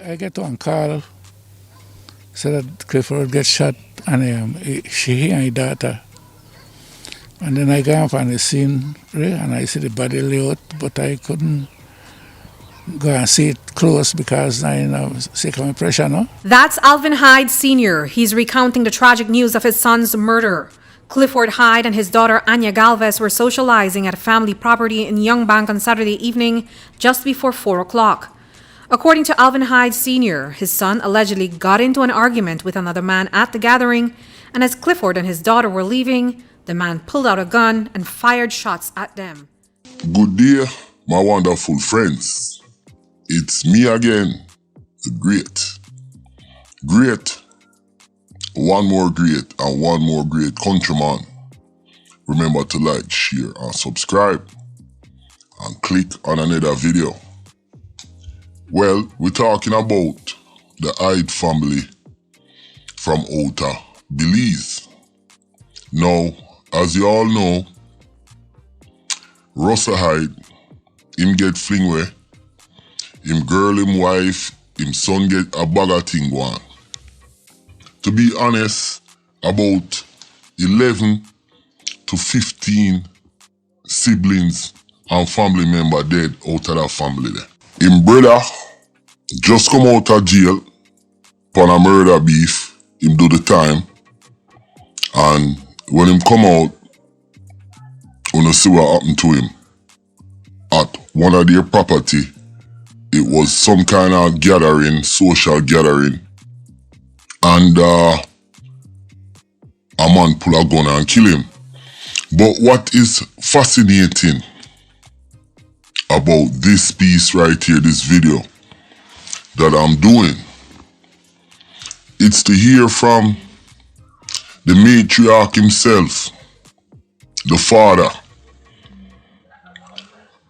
I get one call, said that Clifford get shot, and he and his daughter. And then I go up on the scene, and I see the body lay out, but I couldn't go and see it close because I sick of my pressure, no? That's Alvin Hyde Sr. He's recounting the tragic news of his son's murder. Clifford Hyde and his daughter Anya Galvez were socializing at a family property in Youngbank on Saturday evening just before 4 o'clock. According to Alvin Hyde Sr., his son allegedly got into an argument with another man at the gathering, and as Clifford and his daughter were leaving, the man pulled out a gun and fired shots at them. Good day, my wonderful friends. It's me again, the great. One more great and one more great countryman. Remember to like, share, and subscribe. And click on another video. Well, we're talking about the Hyde family from outer Belize. Now, as you all know, Russell Hyde, him get fling way, him girl, him wife, him son get a bag of thing going. To be honest, about 11 to 15 siblings and family member dead out of that family there. Him brother just come out of jail for a murder beef. Him do the time. And when him come out, wanna see what happened to him. At one of their property, it was some kind of gathering, social gathering. And a man pull a gun and kill him. But what is fascinating about this piece right here, this video that I'm doing, it's to hear from the matriarch himself, the father,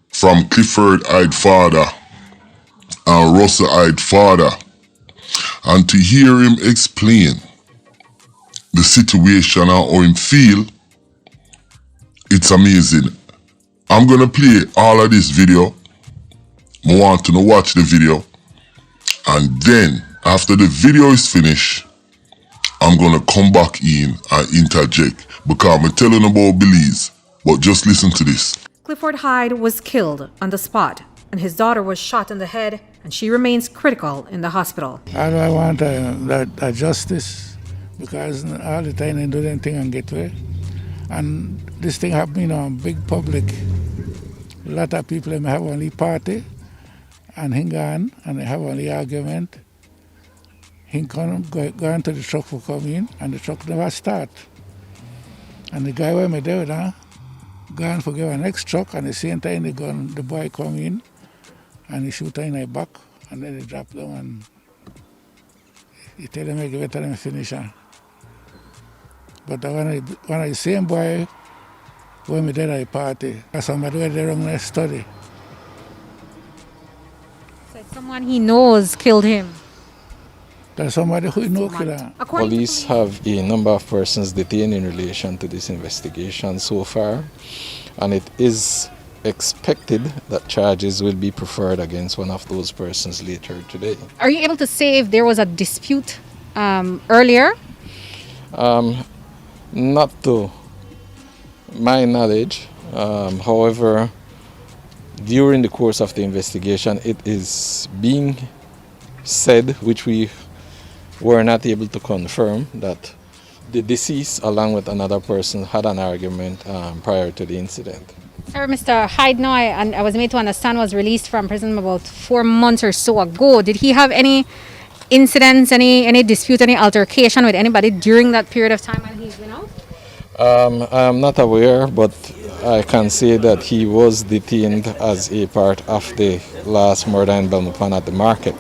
from Clifford Hyde father and Russell Hyde father, and to hear him explain the situation and how him feel, it's amazing. I'm gonna play all of this video. I want to watch the video, and then after the video is finished, I'm gonna come back in and interject because I'm telling about Belize, but just listen to this. Clifford Hyde was killed on the spot, and his daughter was shot in the head, and she remains critical in the hospital. All I want that justice, because all the time they do anything and get away. And this thing happening on big public. A lot of people may have only party, and he gone, and they have only argument. He go into the truck for come in, and the truck never start. And the guy where me there, gone for give a next truck, and the same time the boy come in, and he shoot her in the back, and then he drop down, and he tell him, give it to him finish her. But one of the same boy, when we did at the party, somebody went there wrong in study. So someone he knows killed him. There's somebody who knows killer. Police have a number of persons detained in relation to this investigation so far, and it is expected that charges will be preferred against one of those persons later today. Are you able to say if there was a dispute earlier? Not to my knowledge. However, during the course of the investigation, it is being said, which we were not able to confirm, that the deceased, along with another person, had an argument prior to the incident. Sir, Mr. Hyde, now I was made to understand, was released from prison about 4 months or so ago. Did he have any incidents, any dispute, any altercation with anybody during that period of time when he's been out? I'm not aware, but I can say that he was detained as a part of the last murder in Belmopan at the market.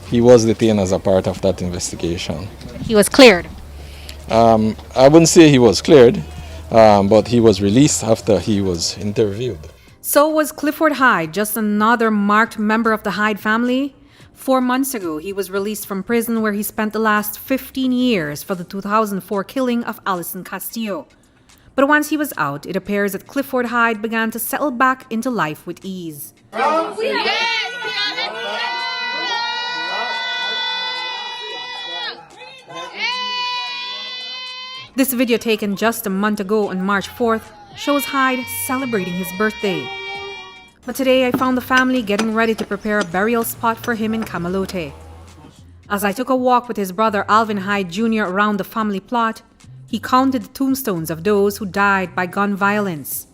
He was detained as a part of that investigation. He was cleared? I wouldn't say he was cleared, but he was released after he was interviewed. So was Clifford Hyde, just another marked member of the Hyde family? 4 months ago, he was released from prison where he spent the last 15 years for the 2004 killing of Alison Castillo. But once he was out, it appears that Clifford Hyde began to settle back into life with ease. This video taken just a month ago on March 4th shows Hyde celebrating his birthday. But today I found the family getting ready to prepare a burial spot for him in Camalote. As I took a walk with his brother Alvin Hyde Jr. around the family plot, he counted the tombstones of those who died by gun violence.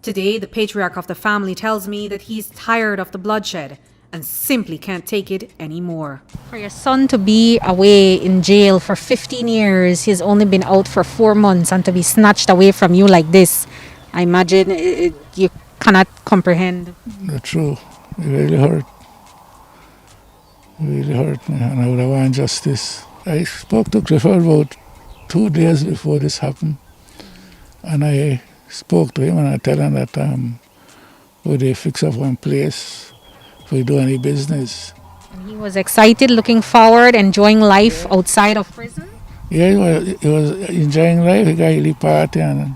Today, the patriarch of the family tells me that he's tired of the bloodshed and simply can't take it anymore. For your son to be away in jail for 15 years, he's only been out for 4 months, and to be snatched away from you like this, I imagine you cannot comprehend. The truth, it really hurt. It really hurt me, and I would have wanted justice. I spoke to Clifford about 2 days before this happened, and I spoke to him and I tell him that would they fix up one place if we do any business. And he was excited, looking forward, enjoying life outside of prison. Yeah, he was enjoying life. He got a really party, and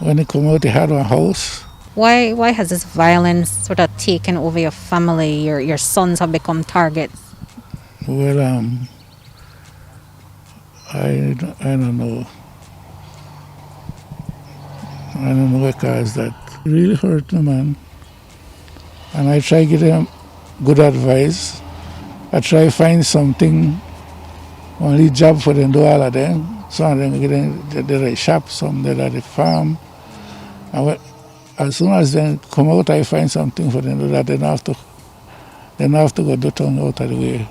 when he come out, he had one house. Why has this violence sort of taken over your family? Your sons have become targets. Well, I don't know. I don't know what caused that. It really hurt me, man. And I try to give them good advice. I try to find something, only job for them, do all of them. Some of them get in the shop, some they're at the farm. And as soon as they come out, I find something for them to do that. They don't have to go do town out of the way.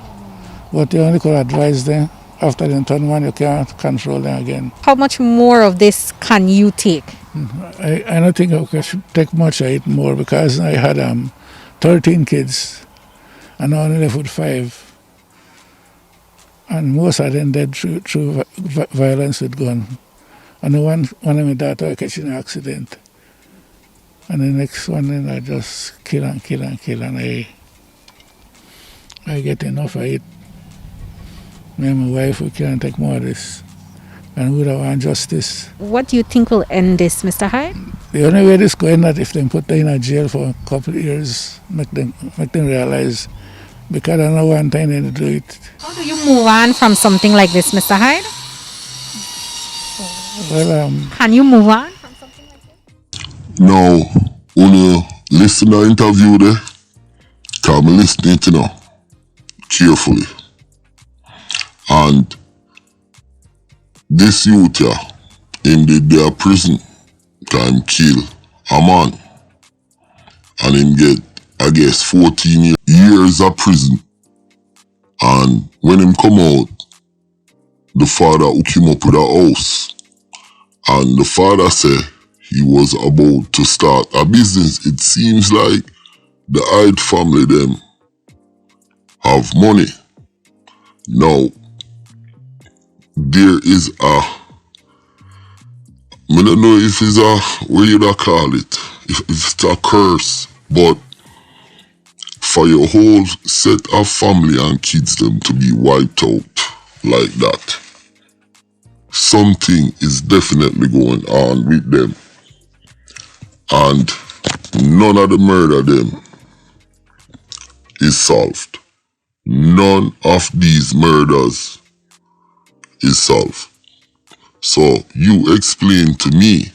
But you only could advise them. After they turn one, you can't control them again. How much more of this can you take? I don't think I should take much of it more, because I had 13 kids and I only left with 5. And most of them dead through violence with gun. And one of my daughter catch in an accident. And the next one, then I just kill and kill and kill, and I get enough of it. Me and my wife, we can't take more of this. And we don't want justice. What do you think will end this, Mr. Hyde? The only way this going that if they put them in a jail for a couple of years, make them realize, because I know one time they do it. How do you move on from something like this, Mr. Hyde? Well, can you move on from something like this? Now, when you listen to the interview there, come listening to know carefully. And this youth here, him did their prison time kill a man. And him get, I guess, 14 years of prison. And when him come out, the father hook him up with a house. And the father said he was about to start a business. It seems like the Hyde family them have money. Now, there is I don't know if it's what you call it, if it's a curse, but for your whole set of family and kids them to be wiped out like that, something is definitely going on with them. And none of the murder them is solved. None of these murders is solved. So you explain to me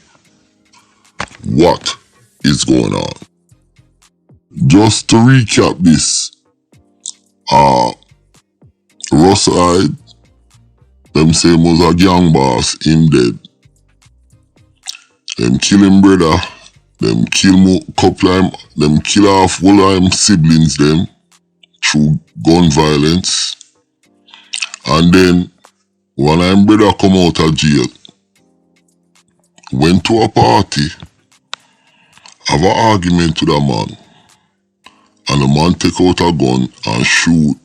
what is going on. Just to recap this, Russell Hyde, them say was a gang boss, him dead. Them kill him brother, them kill them kill off all of him siblings them through gun violence. And then when him brother come out of jail, went to a party, have an argument with a man, and the man take out a gun and shoot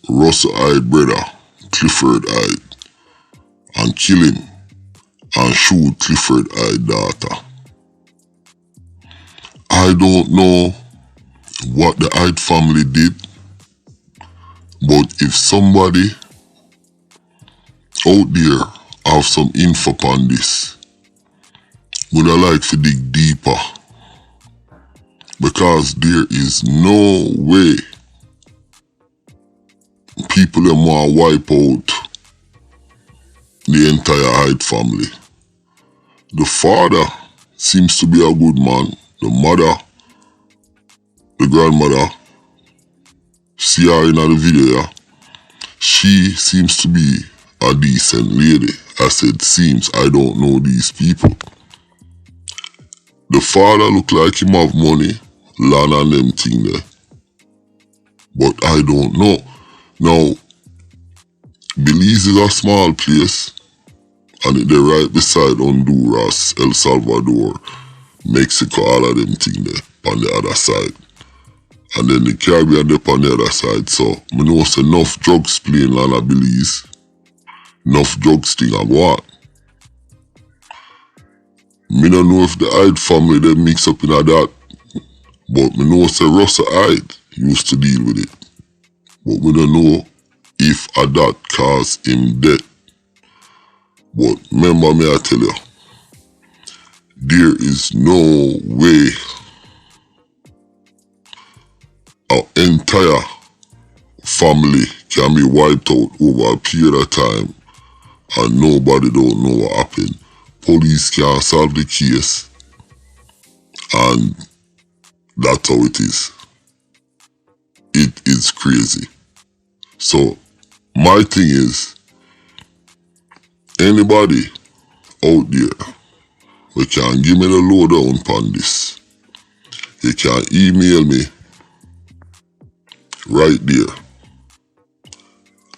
Russell Hyde brother, Clifford Hyde, and kill him and shoot Clifford Hyde daughter. I don't know what the Hyde family did, but if somebody out there have some info on this, would I like to dig deeper, because there is no way people them want to wipe out the entire Hyde family. The father seems to be a good man. The mother, the grandmother, see her in the video, yeah? She seems to be a decent lady. I said seems, I don't know these people. The father look like him have money, land and them thing there. But I don't know. Now, Belize is a small place, and they're right beside Honduras, El Salvador, Mexico, all of them thing there on the other side. And then the Caribbean there on the other side. So, I know it's enough drugs playing land of Belize. Enough drugs thing I want. Me don't know if the Hyde family they mix up in that. But me know say Russell Hyde used to deal with it. But we don't know if that caused him death. But remember me I tell you, there is no way our entire family can be wiped out over a period of time and nobody don't know what happened. Police can't solve the case and that's how it is. It is crazy. So my thing is, anybody out there who can give me the lowdown on this, you can email me right there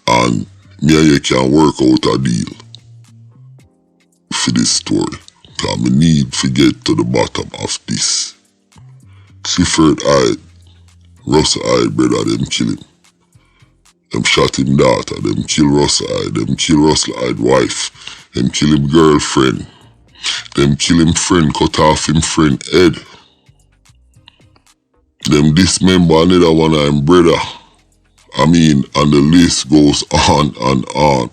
and me and you can work out a deal for this story. Because I need to get to the bottom of this. Clifford Hyde, Russell Hyde brother, them kill him. Them shot him daughter, them kill Russell Hyde, them kill Russell Hyde wife, them kill him girlfriend, them kill him friend, cut off him friend head. Them dismember another one of him brother. I mean, and the list goes on and on.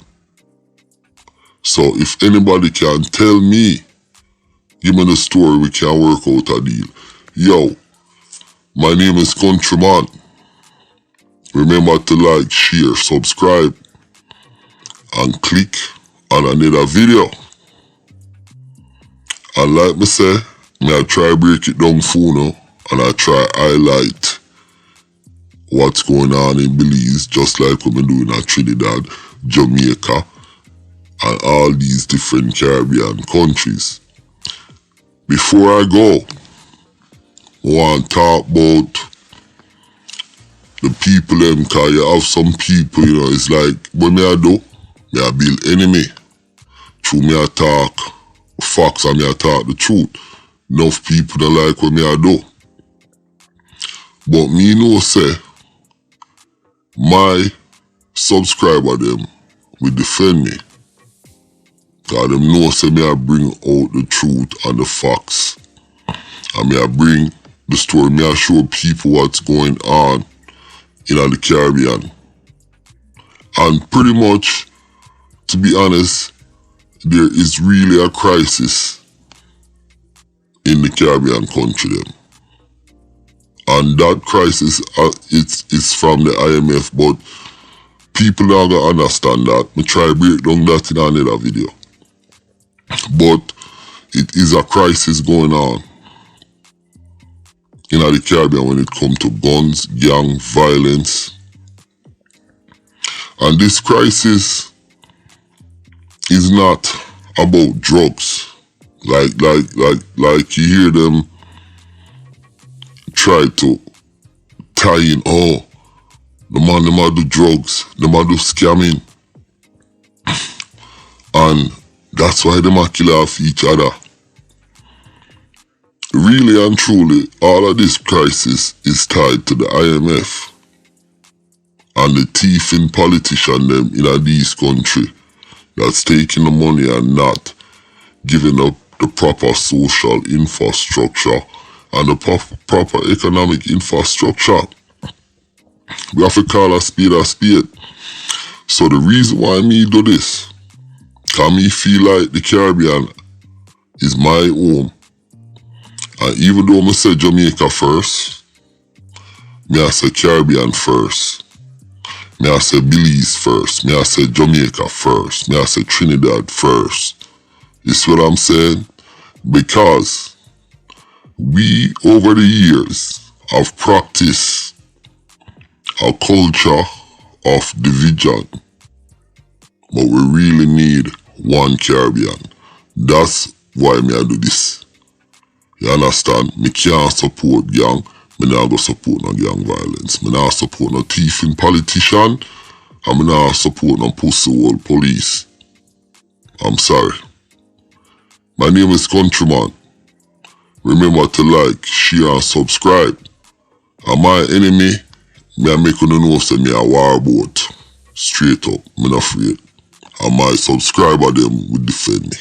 So if anybody can tell me, give me the story, we can work out a deal. Yo, my name is Countryman. Remember to like, share, subscribe, and click on another video. And like me say, I try break it down for now, and I try highlight what's going on in Belize, just like what we do in Trinidad, Jamaica, and all these different Caribbean countries. Before I go, I want to talk about the people them, cause you have some people, you know, it's like, what me I do? Me I build enemy. Through me I talk facts and me I talk the truth. Enough people don't like what me I do. But me know say, my subscriber them will defend me. Cause them know say me I bring out the truth and the facts. And me I bring the story, me I show people what's going on in the Caribbean. And pretty much, to be honest, there is really a crisis in the Caribbean country them. And that crisis, it's from the IMF, but people not gonna understand that. Me try to break down that in another video. But it is a crisis going on in the Caribbean when it comes to guns, gang, violence. And this crisis is not about drugs. Like you hear them try to tie in, oh, the man them a do drugs, them a do scamming. And that's why them a kill off each other. Really and truly, all of this crisis is tied to the IMF and the thieving politician them in these country that's taking the money and not giving up the proper social infrastructure and the proper economic infrastructure. We have to call a spade a spade. So the reason why me do this, cause me feel like the Caribbean is my home. And even though I say Jamaica first, me I say Caribbean first. Me I say Belize first. Me I say Jamaica first. Me I say Trinidad first. You see what I'm saying? Because we, over the years, have practiced a culture of division. But we really need one Caribbean. That's why me I do this. You understand? Me can't support gang. Me not go support no gang violence. Me not support no thieving politician. And me not support no pussy old police. I'm sorry. My name is Countryman. Remember to like, share and subscribe. And my enemy, me I make you know say me a warboat. Straight up, me not afraid. And my subscriber them will defend me.